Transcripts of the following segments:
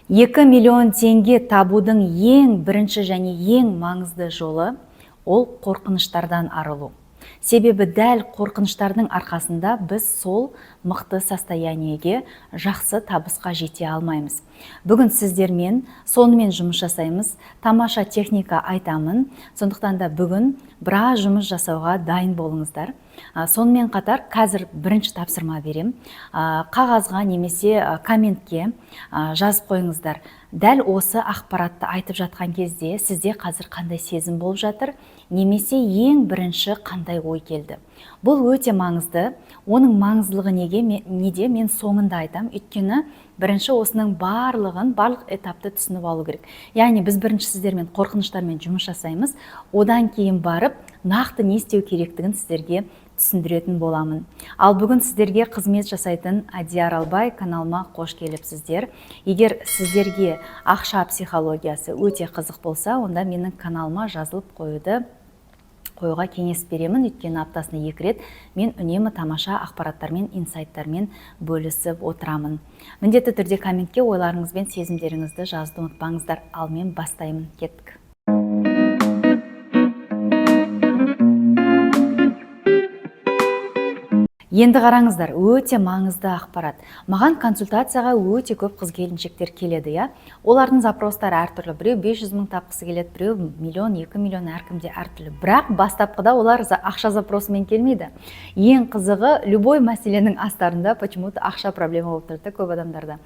2 миллион теңге табудың ең бірінші және ең маңызды жолы ол қорқыныштардан арылу. Себебі дәл қорқыныштардың арқасында біз сол мықты состояниеге, жақсы табысқа жете алмаймыз. Бүгін сіздермен сонымен жұмыс жасаймыз, тамаша техника айтамын. Сондықтан да бүгін біраз жұмыс жасауға дайын болыңыздар. Сонымен қатар қазір бірінші тапсырма берем. Қағазға немесе комментке жазып қойыңыздар. Дәл осы ақпаратты айтып жатқан кезде сізде қазір қандай сезім болып жатыр, немесе ең бірінші қандай ой келді. Бұл өте маңызды. Оның маңыздылығы неде мен соңында айтам. Өйткені бірінші осының барлық этапты түсініп алу керек. Яғни біз бірінші сіздермен қорқыныштармен жұмыс жасаймыз, одан кейін барып нақты не істеу керектігін сіздерге түсіндіретін боламын. Ал бүгін сіздерге қызмет жасайтын Адияр Албай каналыма қош келіпсіздер. Егер сіздерге ақша психологиясы өте қызық болса, онда менің каналыма жазылып қоюға кеңес беремін. Өйткені аптасына 2 рет мен үнемі тамаша ақпараттармен, инсайттармен бөлісіп отырамын. Міндетті түрде комментке ойларыңыз бен сезімдеріңізді жазуды ұмытпаңыздар. Ал мен бастаймын. Кеттік. Енді қараңыздар, өте маңызды ақпарат. Маған консультацияға өте көп қыз-келіншектер келеді, я. Олардың запростары әртүрлі. Біреу 500 мың тапқысы келеді, біреу миллион, 2 миллион, әркімде әртүрлі. Бірақ бастапқыда олар ақша запросымен келмейді. Ең қызығы, любой мәселенің астарында почему-то ақша проблема болып тұрды көп адамдарда.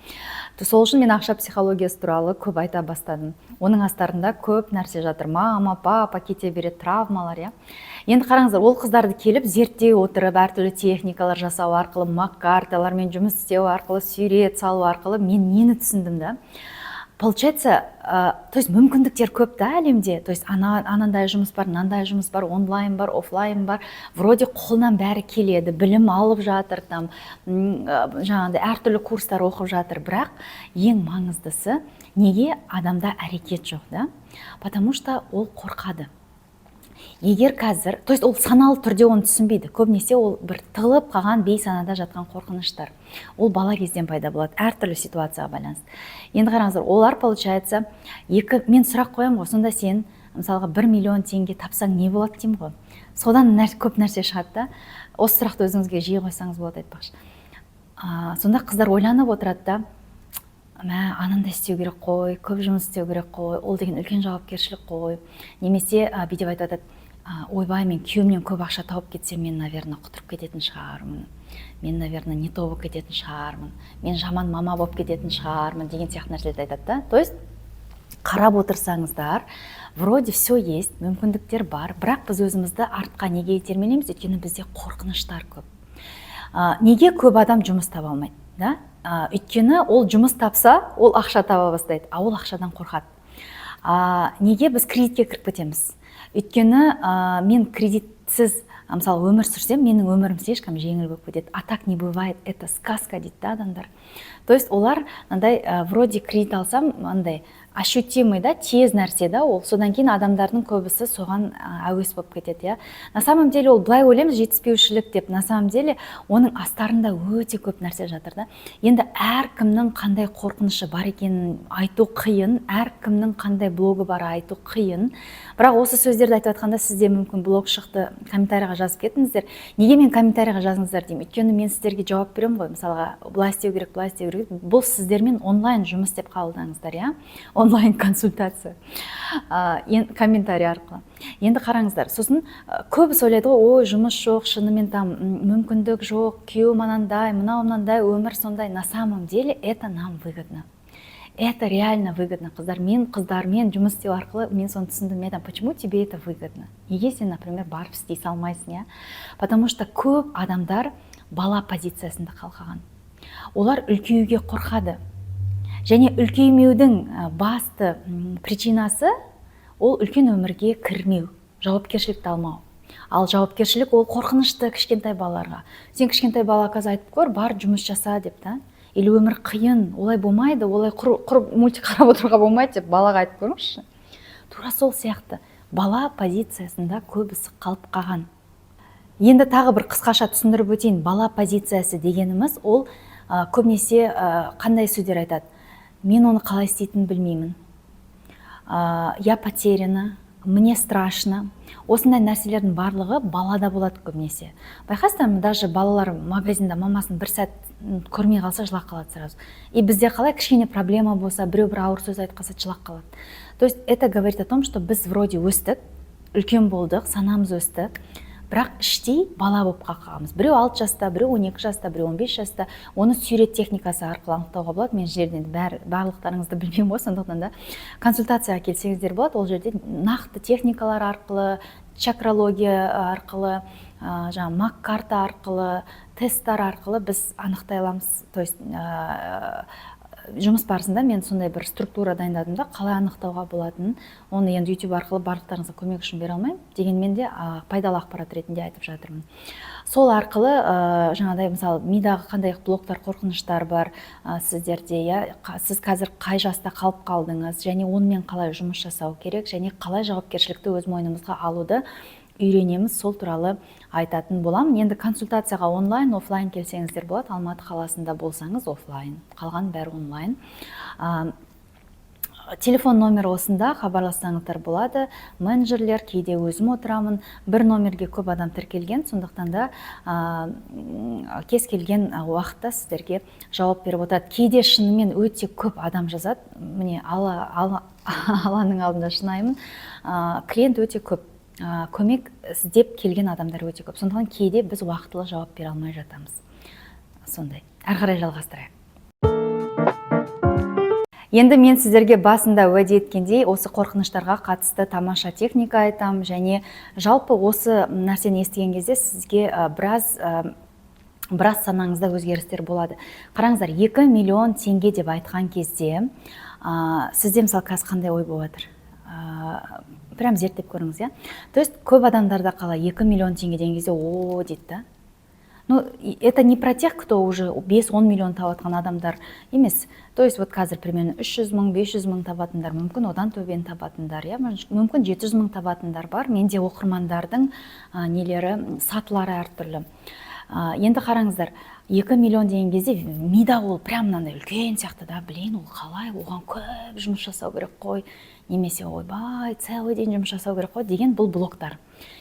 Сол үшін мен ақша психологиясы туралы көп айта бастадым. Оның астарында көп нәрсе жатыр. Мама, папа кете береді, травмалар, я. Енді қараңыздар, ол қыздарды келіп зерттей отырып, әртүрлі техникалар жасау арқылы, мак-карталармен жұмыс істеу арқылы, сурет салу арқылы мен нені түсіндім да? Получается, то есть мүмкіндіктер көп та әлемде. То есть анандай жұмыс бар, мынандай жұмыс бар, онлайн бар, офлайн бар. Вроде қолынан бәрі келеді, білім алып жатыр, там жаңағыдай әртүрлі курстар оқып жатыр. Бірақ ең маңыздысы, неге адамда әрекет жоқ, да? Потому что ол қорқады. Егер қазір, то есть ол саналы түрде оны түсінбейді. Көбінесе ол бір тығылып қалған бейсанада жатқан қорқыныштар. Ол бала кезден пайда болады, әртүрлі ситуацияға байланысты. Енді қараңыздар, олар получается, мен сұрақ қоям ғой, сонда сен мысалға 1 миллион теңге тапсаң не болады деймін ғой. Содан көп нәрсе шығады да. Осы сұрақты өзіңізге жиі қойсаңыз болады айтпақшы. Сонда қыздар ойланып отырады да, анандай істеу керек қой, көп жұмыс істеу керек қой, ол деген үлкен жауапкершілік қой. Немесе бүйтіп айтады, ойбай, мен күйеуімнен көп ақша тауып кетсем, мен, наверное, құтырып кететін шығармын. Мен, наверное, не то болып кететін шығармын. Мен жаман мама болып кететін шығармын деген сияқты нәрселерді айтады да. То есть қарап отырсаңыздар, вроде все есть, мүмкіндіктер бар, бірақ біз өзімізді артқа неге итермелейміз? Өйткені бізде қорқыныштар көп. Неге көп адам жұмыс таба алмайды, да? Өйткені ол жұмыс тапса, ол ақша таба бастайды, ол ақшадан қорқады. Неге біз кредитке кіріп кетеміз? Өйткені мен кредитсіз мысалы өмір сүрсем, менің өмірім слишком жеңіл болып кетеді. А так не бывает, это сказка дейді да адамдар. То есть олар вроде кредит алсам, ощутимый, да, тез нәрсе да, ол содан кейін адамдардың көбісі соған әуес болып кетеді, я. На самом деле ол былай ойлаймыз жетіспеушілік деп, на самом деле оның астарында өте көп нәрсе жатыр да. Енді әркімнің қандай қорқынышы бар екенін айту қиын, әркімнің қандай блогы бар айту қиын. Бірақ осы сөздерді айтып жатқанда сізде мүмкін блог шықты, комментарийға жазып кетіңіздер. Неге мен комментарийға жазыңыздар деймін? Өйткені мен сіздерге жауап беремін ғой, мысалға былай істеу керек, былай істеу керек. Бұл сіздермен онлайн жұмыс деп қабылдаңыздар, я. Онлайн консультация, комментарий арқылы. Енді қараңыздар, сосын көбісі ойлайды ғой, ой, жұмыс жоқ, шынымен там мүмкіндік жоқ, күйеу мынандай, мынандай, өмір сондай. На самом деле это нам выгодно. Это реально выгодно, қыздар. Мен қыздармен жұмыс істеу арқылы мен соны түсіндім. Почему тебе это выгодно? Неге сен, например, барып істей салмайсың, я? Потому что көп адамдар бала позициясында қалған. Олар үлкеюге қорқады. Және үлкеймеудің басты причинасы ол үлкен өмірге кірмеу, жауапкершілікті алмау. Ал жауапкершілік ол қорқынышты кішкентай балаларға. Сен кішкентай балаға қазір айтып көр, бар жұмыс жаса деп та. Или өмір қиын, олай болмайды, олай құр мультик қарап отыруға болмайды деп балаға айтып көріңізші. Тура сол сияқты бала позициясында көбісі қалып қалған. Енді тағы бір қысқаша түсіндіріп өтейін. Бала позициясы дегеніміз ол көбінесе қандай сөздер айтады? мен оны қалай істейтінін білмеймін, я потеряна, мне страшно. Осындай нәрселердің барлығы балада болады көбінесе. Байқайсыздар, даже балалар магазинда мамасын бір сәт көрмей қалса жылап қалады сразу. И бізде қалай, кішкене проблема болса, біреу бір ауыр сөз айтып қалса жылап қалады. То есть это говорит о том, что біз вроде өстік, үлкен болдық, санамыз өсті, бірақ іштей бала болып қалғанбыз. Біреу 6 жаста, біреу 12 жаста, біреу 15 жаста. Оны сурет техникасы арқылы анықтауға болады. Мен жерден барлықтарыңызды білмеймін ғой, сондықтан да консультацияға келсеңіздер болады. Ол жерде нақты техникалар арқылы, чакралогия арқылы, мак-карта арқылы, тесттар арқылы біз анықтай аламыз. То есть жұмыс барысында мен сондай бір структура дайындадым да, қалай анықтауға болатынын. Оны енді YouTube арқылы барлықтарыңызға көмек үшін бере алмаймын. Дегенмен де пайдалы ақпарат ретінде айтып жатырмын. Сол арқылы жаңағыдай мысалы мидағы қандай блоктар, қорқыныштар бар сіздерде, сіз қазір қай жаста қалып қалдыңыз, және онымен қалай жұмыс жасау керек, және қалай жауапкершілікті өз мойнымызға алуды үйренеміз, сол туралы айтатын боламын. Енді консультацияға онлайн, офлайн келсеңіздер болады. Алматы қаласында болсаңыз офлайн, қалған бәрі онлайн. Телефон номері осында, хабарлассаңыздар болады. Менеджерлер, кейде өзім отырамын. Бір номерге көп адам тіркелген, сондықтан да кез келген уақытта сіздерге жауап беріп отырады. Кейде шынымен өте көп адам жазады. Міне Алланың алдында шынаймын. Клиент өте көп. Көмек іздеп келген адамдар өте көп. Сондықтан кейде біз уақытылы жауап бере алмай жатамыз. Сондай. Әрі қарай жалғастырайық. Енді мен сіздерге басында уәде еткендей, осы қорқыныштарға қатысты тамаша техника айтам, және жалпы осы нәрсені естіген кезде сізге біраз санаңызда өзгерістер болады. Қараңыздар, 2 миллион теңге деп айтқан кезде сізде мысалы қазір қандай ой болып жатыр? Прям зерттеп көріңіз, я? То есть көп адамдарда қалай 2 миллион теңге деген кезде о дейді да. Ну, это не про тех, кто уже 5-10 миллион табатқан адамдар емес. То есть вот қазір примерно 300 мың, 500 мың табатындар, мүмкін одан төбен табатындар, я? Мүмкін 700 мың табатындар бар. Менде оқырмандардың нелері, сатылары әртүрлі. Енді қараңыздар, 2 миллион деген кезде мида ол прям мынандай үлкен сияқты да, блин, ол қалай, оған көп жұмыс жасау керек қой, немесе ойбай, целый день жұмыс жасау керек қой деген бұл блоктар.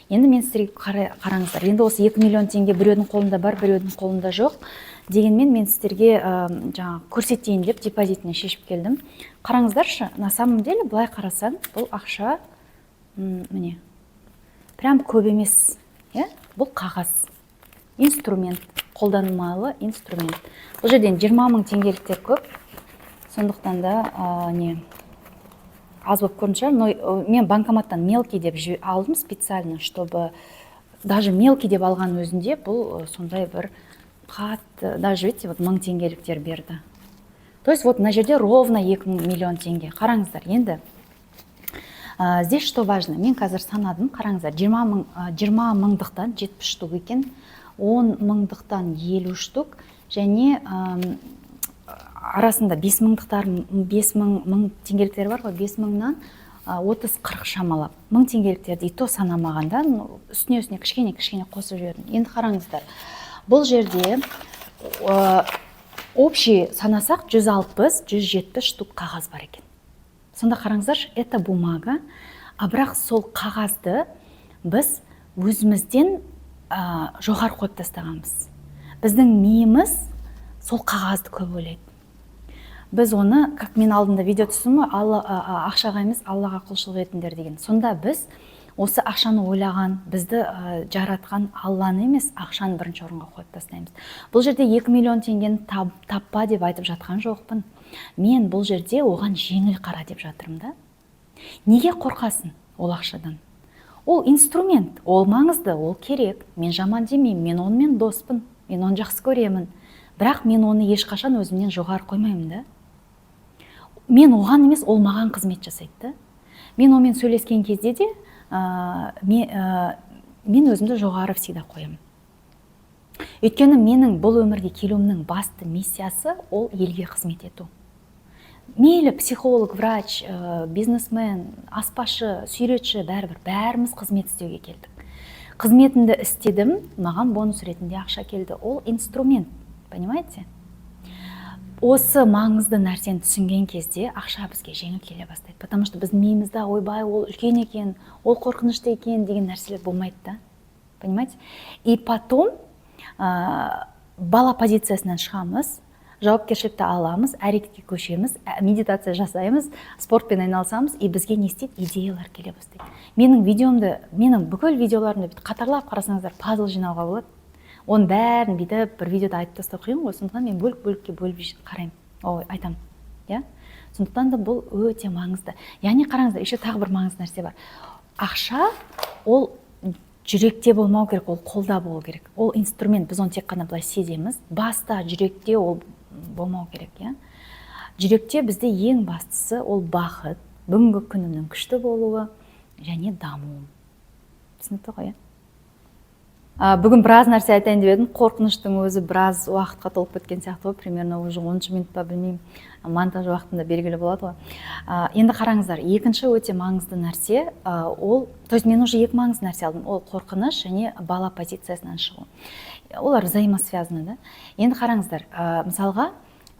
Енді мен сіздерге қараңыздар, енді осы 2 миллион теңге біреудің қолында бар, біреудің қолында жоқ. Дегенмен мен сіздерге жаңа көрсетейін деп депозитіне шешіп келдім. Қараңыздаршы, на самом деле былай қарасаң, бұл ақша міне прям көп емес, бұл қағаз, инструмент, қолданылмалы инструмент. Бұл жерден 20 мың теңгеліктер көп, сондықтан да аз болып көрінше, но мен банкоматтан мелкий деп алдым специально, чтобы даже мелкий деп алған өзінде бұл сондай бір қатты, даже видите, вот 1000 теңгеліктер берді. То есть вот на жерде ровно 2 миллион теңге. Қараңыздар, енді здесь что важно, мен қазір санадым, қараңыздар, 20 мыңдықтан 70 штук екен, 10 мыңдықтан 50 штук, және арасында 5 мың теңгеліктер бар ғой, 5 мыңнан 30-40 шамалап. 1000 теңгеліктерді и то санамағанда, үстіне кішкене қосып жібердім. Енді қараңыздар, бұл жерде общий санасақ 160-170 штук қағаз бар екен. Сонда қараңыздар, это бумага, бірақ сол қағазды біз өзімізден жоғары қойып тастағанбыз. Біздің миымыз сол қағазды көп ойлайды. Біз оны, как мен алдында видео түстім, ақшаға емес, Аллаға құлшылық етіңдер деген. Сонда біз осы ақшаны ойлаған, бізді жаратқан Алланы емес, ақшаны бірінші орынға қойып тастаймыз. Бұл жерде 2 миллион теңгені таппа деп айтып жатқан жоқпын. Мен бұл жерде оған жеңіл қара деп жатырмын да. Неге қорқасың ол ақшадан? Ол инструмент, ол маңызды, ол керек. Мен жаман демеймін, мен онымен доспын, мен оны жақсы көремін. Бірақ мен оны ешқашан өзімнен жоғары қоймаймын да. Мен оған емес, ол маған қызмет жасайды. Мен онымен сөйлескен кезде де мен өзімді жоғары всегда қоямын. Өйткені менің бұл өмірге келуімнің басты миссиясы ол елге қызмет ету. Мейлі психолог, врач, бизнесмен, аспашы, суретші, бәріміз қызмет істеуге келдік. Қызметімді істедім, маған бонус ретінде ақша келді. Ол инструмент, понимаете? осы маңызды нәрсені түсінген кезде ақша бізге жеңіл келе бастайды. Потому что біздің миымызда ойбай ол үлкен екен, ол қорқынышты екен деген нәрселер болмайды да. Понимаете? И потом бала позициясынан шығамыз, жауапкершілікті аламыз, әрекетке көшеміз, медитация жасаймыз, спортпен айналысамыз, и бізге не істейді? Идеялар келе бастайды. Менің бүкіл видеоларымды қатарлап қарасаңыздар, пазл жинауға болады. Оның бәрін бүйтіп бір видеода айтып тастау қиын ғой, сондықтан мен бөліп қараймын, айтамын. Сондықтан да бұл өте маңызды. Яғни қараңыздар, еще тағы бір маңызды нәрсе бар. Ақша ол жүректе болмау керек, ол қолда болу керек. Ол инструмент, біз оны тек қана былай сеземіз. Баста жүректе ол болмау керек, Жүректе бізде ең бастысы ол бақыт, бүгінгі күнімнің күшті болуы және дамуым. Түсінікті ғой, Бүгін біраз нәрсе айтайын деп едім. Қорқыныштың өзі біраз уақытқа толып кеткен сияқты ғой. Примерно уже 10 минут па білмеймін. Монтаж уақытында белгілі болады ғой. Енді қараңыздар, екінші өте маңызды нәрсе, то есть мен уже екі маңызды нәрсе алдым. Ол қорқыныш және бала позициясынан шығу. Олар взаимосвязаны, да. Енді қараңыздар, мысалға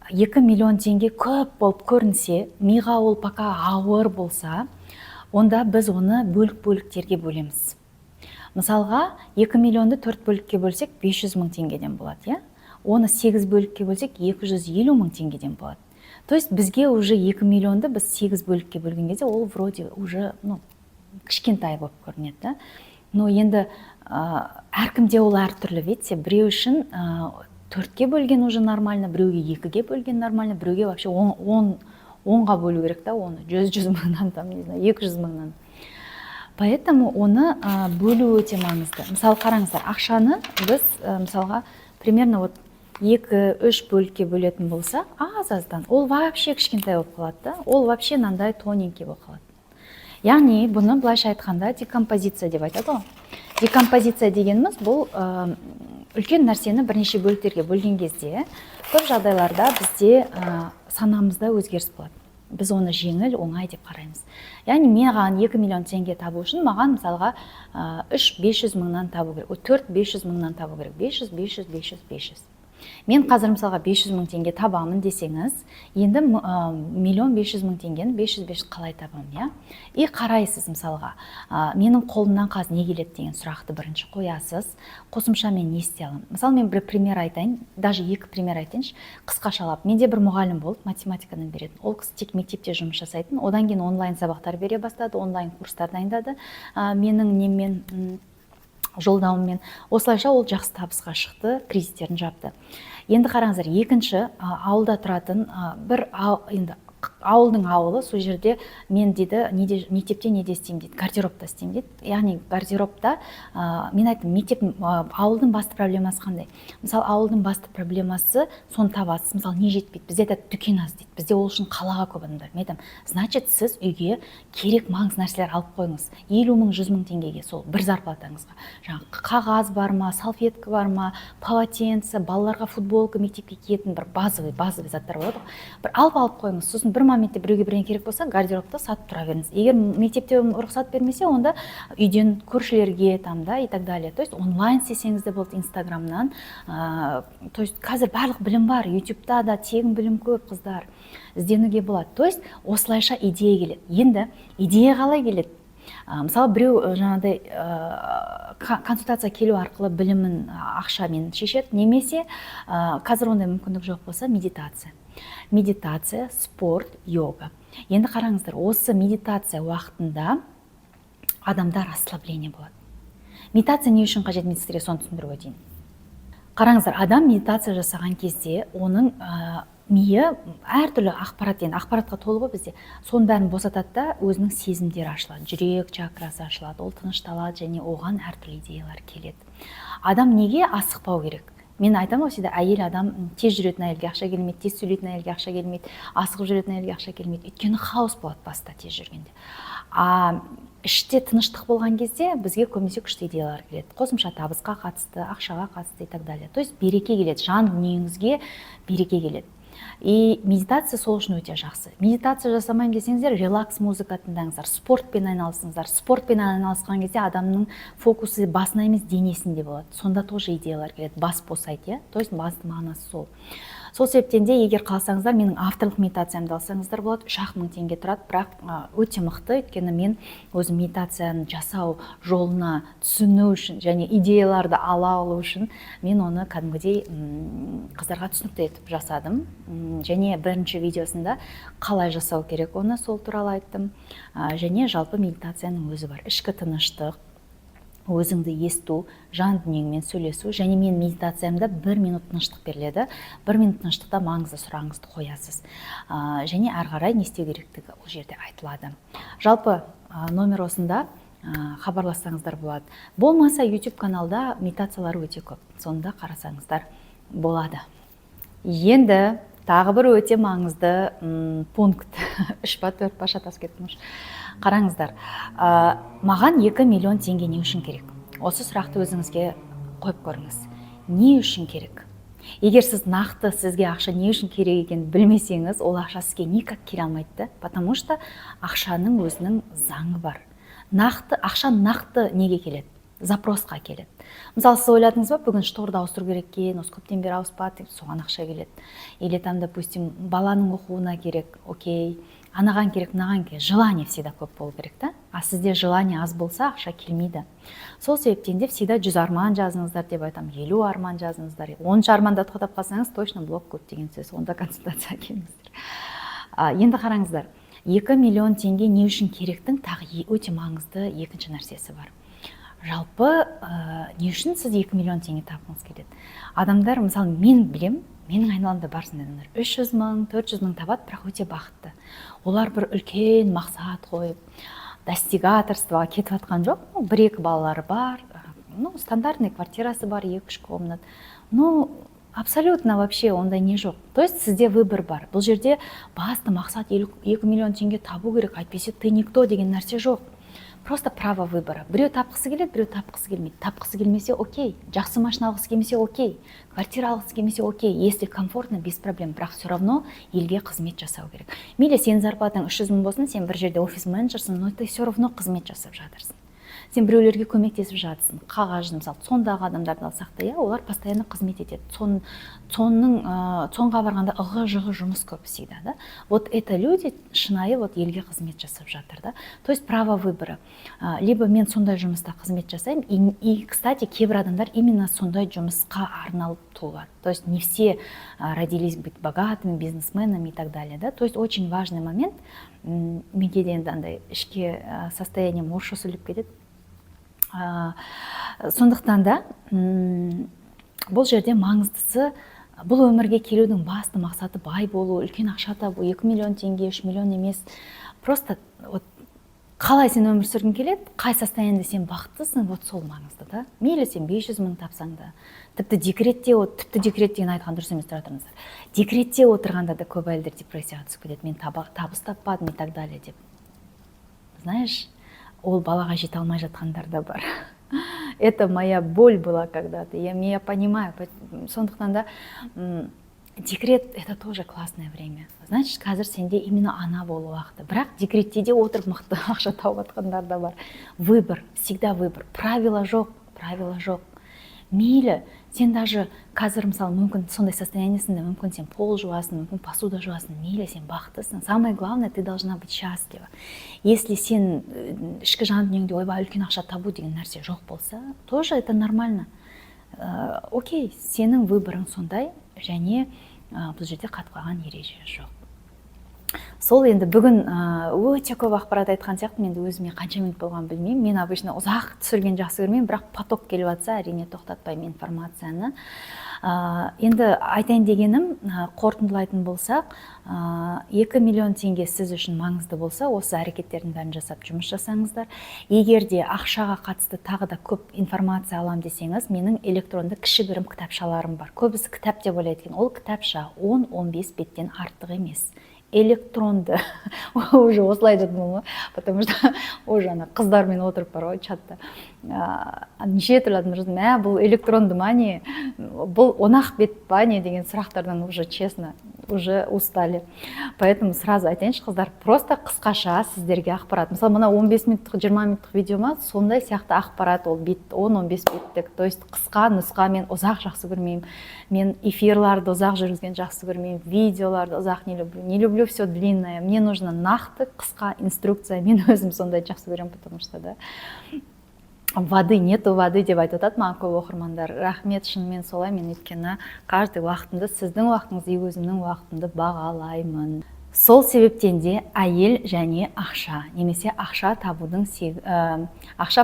2 миллион теңге көп болып көрінсе, миға ол пока ауыр болса, онда біз оны бөліктерге бөлеміз. Мысалға 2 миллионды 4 бөлікке бөлсек 500 мың теңгеден болады, Оны 8 бөлікке бөлсек 250 мың теңгеден болады. То есть бізге уже 2 миллионды біз 8 бөлікке бөлген кезде ол вроде уже кішкентай болып көрінеді, да. Но енді әркімде ол әртүрлі, видите, біреу үшін 4-ке бөлген уже нормально, біреуге 2-ге бөлген нормально, біреуге вообще 10-ға бөлу керек, да, оны 100 мыңнан, 200 мыңнан. Поэтому оны бөлу өте маңызды. Мысалы қараңыздар, ақшаны біз мысалға примерно 2-3 бөлікке бөлетін болса, аз-аздан, ол вообще кішкентай болып қалады, да? Ол вообще нандай тоненький болып қалады. Яғни бұны былайша айтқанда декомпозиция деп айтады ғой. Декомпозиция дегеніміз бұл үлкен нәрсені бірнеше бөліктерге бөлген кезде көп жағдайларда бізде санамызда өзгеріс болады. Біз оны жеңіл, оңай деп қараймыз. Яғни маған 2 миллион теңге табу үшін маған мысалға 3-500 мыңнан табу керек, 4-500 мыңнан табу керек, 500. Мен қазір мысалға 500 мың теңге табамын десеңіз, енді 1.500.000 теңгені 500 қалай табамын, И қарайсыз мысалға, менің қолымнан қазір не келеді деген сұрақты бірінші қоясыз, қосымша мен не істей аламын. Мысалы мен бір пример айтайын, даже 2 пример айтайыншы, қысқашалап. Менде бір мұғалім болды, математикадан беретін. Ол кісі тек мектепте жұмыс жасайтын, одан кейін онлайн сабақтар бере бастады, онлайн курстар дайындады. Менің неммен жолдауыммен. Осылайша ол жақсы табысқа шықты, кризистерін жапты. Енді қараңыздар, екінші ауылда тұратын бір енді ауылдың ауылы, сол жерде мен дейді, мектепте неде істеймін дейді, гардеробта істеймін дейді. Яғни гардеробта мен айттым, ауылдың басты проблемасы қандай? Мысалы, ауылдың басты проблемасы соны табасыз. Мысалы, не жетпейді? Бізде айтады, дүкен аз дейді. Бізде ол үшін қалаға көп адамдар. Мен айтамын, значит, сіз үйге керек маңызды нәрселер алып қойыңыз. 50 мың, 100 мың теңгеге сол бір зарплатаңызға. Жаңағы қағаз бар ма, салфетка бар ма, полотенце, балаларға футболка, мектепке киетін бір базовый заттар болады. Бір алып қойыңыз. Сосын бір моментте біреуге бірдеңе керек болса, гардеробта сатып тұра беріңіз. Егер мектепте рұқсат бермесе, онда үйден көршілерге и так далее. То есть онлайн істесеңіз де болды, Инстаграмнан. То есть қазір барлық білім бар, ютубта да тегін білім көп, қыздар. Ізденуге болады. То есть осылайша идея келеді. Енді идея қалай келеді? Мысалы, біреу жаңағыдай консультация келу арқылы білімін ақшамен шешеді, немесе қазір ондай мүмкіндік жоқ болса, медитация, спорт, йога. Енді қараңыздар, осы медитация уақытында адамда расслабление болады. Медитация не үшін қажет, мен сіздерге соны түсіндіріп өтейін. Қараңыздар, адам медитация жасаған кезде оның миы әртүрлі ақпаратқа толы ғой бізде. Соның бәрін босатады да өзінің сезімдері ашылады, жүрек чакрасы ашылады, ол тынышталады және оған әртүрлі идеялар келеді. Адам неге асықпау керек? Мен айтамын осыда, әйел адам тез жүретін әйелге ақша келмейді, тез сөйлейтін әйелге ақша келмейді, асығып жүретін әйелге ақша келмейді. Өйткені хаос болады баста тез жүргенде. Іште тыныштық болған кезде бізге көбінесе күшті идеялар келеді. Қосымша табысқа қатысты, ақшаға қатысты и так далее. То есть береке келеді, жан дүниеңізге береке келеді. И медитация сол үшін өте жақсы. Медитация жасамайын десеңіздер, релакс музыка тыңдаңыздар, спортпен айналысыңыздар. Спортпен айналысқан кезде адамның фокусы басына емес денесінде болады. Сонда тоже идеялар келеді, бас босайды, То есть басты мағынасы сол. Сол себептен де егер қалсаңыздар, менің авторлық медитациямды алсаңыздар болады, 3.000 теңге тұрады, бірақ өте мықты, өйткені мен өзім медитацияны жасау жолына түсіну үшін және идеяларды ала алу үшін мен оны кәдімгідей қыздарға түсінікті етіп жасадым. Және бірінші видеосында қалай жасау керек оны сол туралы айттым. Және жалпы медитацияның өзі бар. Ішкі тыныштық, өзіңді есту, жан дүниеңмен сөйлесу, және мен медитациямда 1 минут тыныштық беріледі. 1 минут тыныштықта маңызды сұрағыңызды қоясыз. Және әрі қарай не істеу керектігі ол жерде айтылады. Жалпы номер осында, хабарлассаңыздар болады. Болмаса YouTube каналда медитациялар өте көп. Сонда қарасаңыздар болады. Енді тағы бір өте маңызды пункт. 3 па 4 па шатасып кеттім. Қараңыздар, маған 2 миллион теңге не үшін керек? Осы сұрақты өзіңізге қойып көріңіз. Не үшін керек? Егер сіз нақты сізге ақша не үшін керек екенін білмесеңіз, ол ақша сізге никак келе алмайды, потому что ақшаның өзінің заңы бар. Ақша нақты неге келеді? Запросқа келеді. Мысалы, сіз ойладыңыз ба, бүгін шторды ауыстыру керек екен, осы көптен бері ауыспады деп, соған ақша келеді. Или там, допустим, баланың оқуына керек, окей, анаған керек, мынаған керек. Желание всегда көп болу керек, та? А сізде желание аз болса, ақша келмейді. Сол себептен де всегда 100 арман жазыңыздар деп айтам, 50 арман жазыңыздар. 10 арманда тоқтап қалсаңыз, точно блок көп деген сөз. Онда консультация келіңіздер. Енді қараңыздар, 2 миллион теңге не үшін керектің тағы өте маңызды екінші нәрсесі бар. Жалпы, не үшін сіз 2 миллион теңге тапқыңыз келеді? Адамдар, мысалы, мен білем, менің айналамда барсын адамдар 300 мың, 400 мың табады, бірақ өте бақытты. Олар бір үлкен мақсат қойып, достигаторствоға кетіп жатқан жоқ. 1-2 балалары бар, стандартный квартирасы бар, 2-3 комнат. Абсолютно вообще ондай не жоқ. То есть сізде выбор бар. Бұл жерде басты мақсат 2 миллион теңге табу керек, айтпесе ты никто деген нәрсе жоқ. Просто право выбора. Біреу тапқысы келеді, біреу тапқысы келмейді. Тапқысы келмесе окей, жақсы машина алғысы келмесе окей, квартира алғысы келмесе окей, если комфортно, без проблем, бірақ все равно елге қызмет жасау керек. Мейлі сенің зарплатаң 300 мың болсын, сен бір жерде офис менеджерсің, но ты все равно қызмет жасап жатырсың. Сен біреулерге көмектесіп жатырсың. Қағажды, мысалы, сондағы адамдарды алсақ та, олар постоянно қызмет етеді. Сонға барғанда ығы-жығы жұмыс көп всегда, да? Вот это люди шынайы елге қызмет жасап жатыр, да? То есть право выбора. Либо мен сондай жұмыста қызмет жасаймын, и, кстати, кейбір адамдар именно сондай жұмысқа арналып туылады. То есть не все родились быть богатыми, бизнесменами и так далее, да? То есть очень важный момент, менде де андай ішкі состоянием орысша сөйлеп кетеді. Сондықтан да бұл жерде маңыздысы, бұл өмірге келудің басты мақсаты бай болу, үлкен ақша табу, 2 миллион теңге, 3 миллион емес. Просто қалай сен өмір сүргің келеді, қай состояниеде сен бақыттысың, сол маңызды, да? Мейлі сен 500 мың тапсаң да, тіпті декрет деген айтқан дұрыс емес, тұра тұрыңыздар. Декретте отырғанда да көп әйелдер депрессияға түсіп кетеді. Мен табыс таппадым и так далее деп. Знаешь, ол балаға жете алмай жатқандар да бар. Это моя боль была когда-то, я понимаю. Сондықтан да декрет — это тоже классное время. Значит, қазір сенде именно ана болу уақыты. Бірақ декретте де отырып мықты ақша тауып жатқандар да бар. Выбор, всегда выбор. Правила жоқ. Мейлі, сен даже қазір, мысалы, мүмкін сондай состояниесінде, мүмкін сен пол жуасың, мүмкін посуда жуасың, мейлі, сен бақыттысың. Самое главное, ты должна быть счастлива. Если сен ішкі жан дүниеңде ойбай үлкен ақша табу деген нәрсе жоқ болса, тоже это нормально. Окей, сенің выборың сондай, және бұл жерде қатып қалған ереже жоқ. Сол енді бүгін өте көп ақпарат айтқан сияқты, мен өзіме қанша минут болған білмеймін. Мен обычно ұзақ түсірген жақсы көрмеймін, бірақ поток келіп жатса, әрине тоқтатпаймын информацияны. Енді айтайын дегенім, қорытындылайтын болсақ, 2 миллион теңге сіз үшін маңызды болса, осы әрекеттердің бәрін жасап жұмыс жасаңыздар. Егер де ақшаға қатысты тағы да көп информация алам десеңіз, менің электронды кішігірім кітапшаларым бар. Көбісі кітап деп ойлайды екен. Ол кітапша 10-15 беттен артық емес. Электронды. Уже осылай дедім ғой, потому что уже қыздармен отырып бар ғой чатта. неше түрлі адамдар жазды, мә бұл электронды ма не, бұл онақ бет па не деген сұрақтардан уже честно уже устали. Поэтому сразу айтайыншы қыздар, просто қысқаша сіздерге ақпарат. Мысалы мына 15 минуттық 20 минуттық видеома сондай сияқты ақпарат, ол бет 10-15 беттік. То есть қысқа нұсқа мен ұзақ жақсы көрмеймін. Мен эфирларды ұзақ жүргізген жақсы көрмеймін. Видеоларды ұзақ не люблю. Не люблю все длинное. Мне нужно нақты қысқа инструкция. Мен өзім сондай жақсы көремін, потому что да. Воды, нету воды деп айтып жатады маған көп оқырмандар. Рахмет, шынымен солай. Мен өйткені каждый уақытымды, сіздің уақытыңызды, өзімнің уақытымды бағалаймын. Сол себептен де әйел және ақша, немесе ақша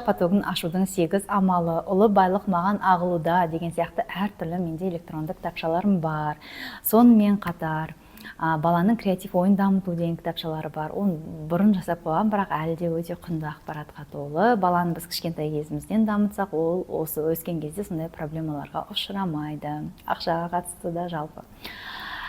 потогын ашудың 8 амалы, ұлы байлық маған ағылуда деген сияқты әртүрлі менде электронды кітапшаларым бар. Сонымен қатар баланың креатив ойын дамыту деген кітапшалары бар. Оны бұрын жасап қойған, бірақ әлі де өте құнды ақпаратқа толы. Баланы біз кішкентай кезімізден дамытсақ, ол осы өскен кезде сондай проблемаларға ұшырамайды. Ақшаға қатысты да жалпы.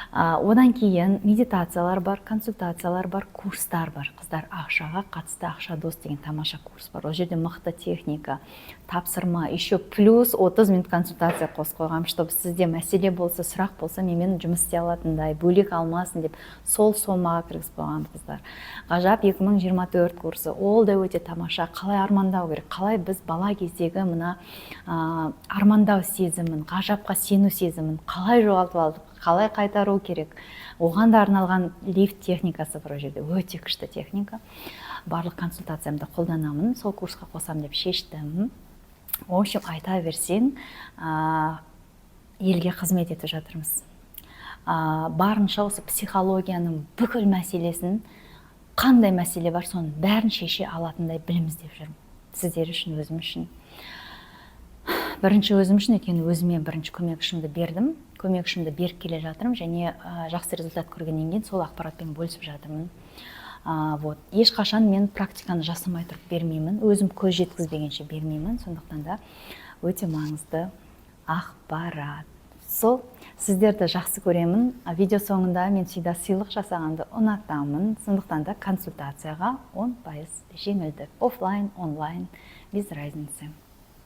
Одан кейін медитациялар бар, консультациялар бар, курстар бар. Қыздар, ақшаға қатысты ақша дос деген тамаша курс бар. Ол жерде мықты техника, тапсырма, еще плюс 30 минут консультация қосып қойғам, чтобы сізде мәселе болса, сұрақ болса, менімен жұмыс істей алатындай, бөлек алмасын деп сол сомаға кіргізіп қойғам, қыздар. Ғажап 2024 курсы, ол да өте тамаша. Қалай армандау керек, қалай біз бала кездегі мына армандау сезімін, ғажапқа сену сезімін қалай жоғалтып алдық, қалай қайтару керек. Оған да арналған лифт техникасы бар, жерде өте күшті техника. Барлық консультациямды қолданамын, сол курсқа қосам деп шештім. В общем, айта берсең, елге қызмет етіп жатырмыз. Барынша осы психологияның бүкіл мәселесін, қандай мәселе бар, соның бәрін шеше алатындай білім іздеп жүрмін. Сіздер үшін, өзім үшін. Бірінші өзім үшін, өйткені өзіме бірінші көмек ұшымды бердім. Көмек ұшымды беріп келе жатырмын, және жақсы результат көргеннен кейін сол ақпаратпен бөлісіп жатырмын. Ешқашан мен практиканы жасамай тұрып бермеймін, өзім көз жеткізбегенше бермеймін, сондықтан да өте маңызды ақпарат. Сол, сіздерді жақсы көремін. Видео соңында мен всегда сыйлық жасағанды ұнатамын, сондықтан да консультацияға 10% жеңілдік. Офлайн, онлайн, без разницы.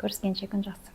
Көріскенше күн жақсы.